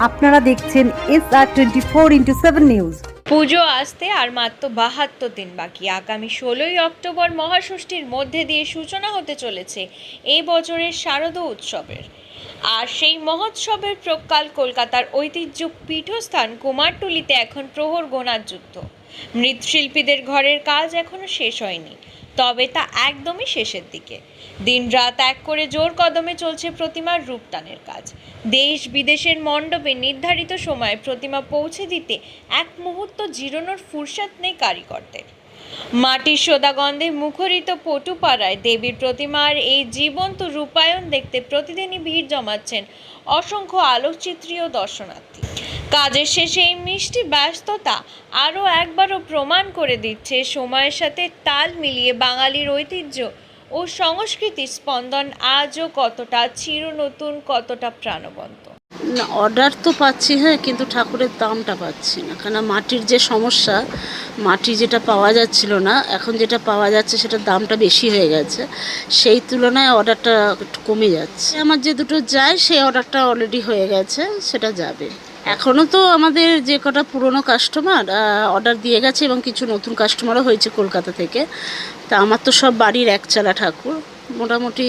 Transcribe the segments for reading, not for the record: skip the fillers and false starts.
আপনারা দেখছেন SR24x7 news. পুজো আসতে আর মাত্র 72 দিন বাকি। আগামী 16ই অক্টোবর মহাষষ্ঠীর মধ্যে দিয়ে সূচনা হতে চলেছে এই বছরের শারদীয় উৎসবের। আর সেই মহোৎসবের প্রাক্কাল কলকাতার ঐতিহ্য পীঠস্থান কুমারটুলিতে এখন প্রহর গোনার যুদ্ধ। মৃৎশিল্পীদের ঘরের কাজ এখনো শেষ হয়নি, তবে তা একদমই শেষের দিকে। দিনরাত এক করে জোর কদমে চলছে প্রতিমার রূপদানের কাজ। দেশ বিদেশের মণ্ডপে নির্ধারিত সময়ে প্রতিমা পৌঁছে দিতে এক মুহূর্ত জিরানোর ফুরসত নেই কারিগরদের। মাটির সোদাগন্ধে মুখরিত পটুপাড়ায় দেবীর প্রতিমার এই জীবন্ত রূপায়ণ দেখতে প্রতিদিনই ভিড় জমাচ্ছেন অসংখ্য আলোকচিত্রী ও দর্শনার্থী। কাজের শেষে এই মিষ্টি ব্যস্ততা আরও একবারও প্রমাণ করে দিচ্ছে সময়ের সাথে তাল মিলিয়ে বাঙালির ঐতিহ্য ও সংস্কৃতির স্পন্দন আজও কতটা চিরনতুন, কতটা প্রাণবন্ত। না, অর্ডার তো পাচ্ছি, হ্যাঁ, কিন্তু ঠাকুরের দামটা পাচ্ছি না। কেন মাটির যে সমস্যা, মাটি যেটা পাওয়া যাচ্ছিল না, এখন যেটা পাওয়া যাচ্ছে সেটার দামটা বেশি হয়ে গেছে, সেই তুলনায় অর্ডারটা একটু কমে যাচ্ছে। আমার যে দুটো যায় সেই অর্ডারটা অলরেডি হয়ে গেছে, সেটা যাবে। এখনও তো আমাদের যে কটা পুরনো কাস্টমার অর্ডার দিয়ে গেছে এবং কিছু নতুন কাস্টমারও হয়েছে কলকাতা থেকে। তা আমার তো সব বাড়ির একচালা ঠাকুর, মোটামুটি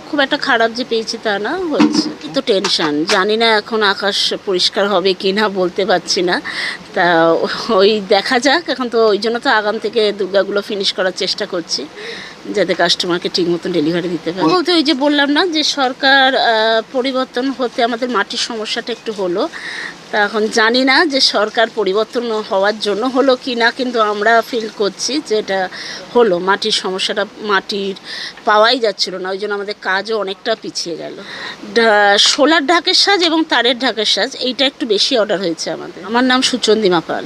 খুব একটা খারাপ যে পেয়েছি তা না, হচ্ছে। তো টেনশান, জানি না এখন আকাশ পরিষ্কার হবে কি না, বলতে পারছি না। তা ওই দেখা যাক। এখন তো ওই জন্য তো আগাম থেকে দুর্গাগুলো ফিনিশ করার চেষ্টা করছি, যাতে কাস্টমারকে ঠিক মতন ডেলিভারি দিতে পারে। বলতে ওই যে বললাম না যে সরকার পরিবর্তন হতে আমাদের মাটির সমস্যাটা একটু হলো। তা এখন জানি না যে সরকার পরিবর্তন হওয়ার জন্য হলো কি না, কিন্তু আমরা ফিল করছি যে এটা হলো। মাটির সমস্যাটা, মাটির পাওয়াই যাচ্ছিল না, ওই জন্য আমাদের কাজও অনেকটা পিছিয়ে গেল। শোলার ঢাকের সাজ এবং তারের ঢাকের সাজ, এইটা একটু বেশি অর্ডার হয়েছে আমাদের। আমার নাম সুচন্দিমা পাল।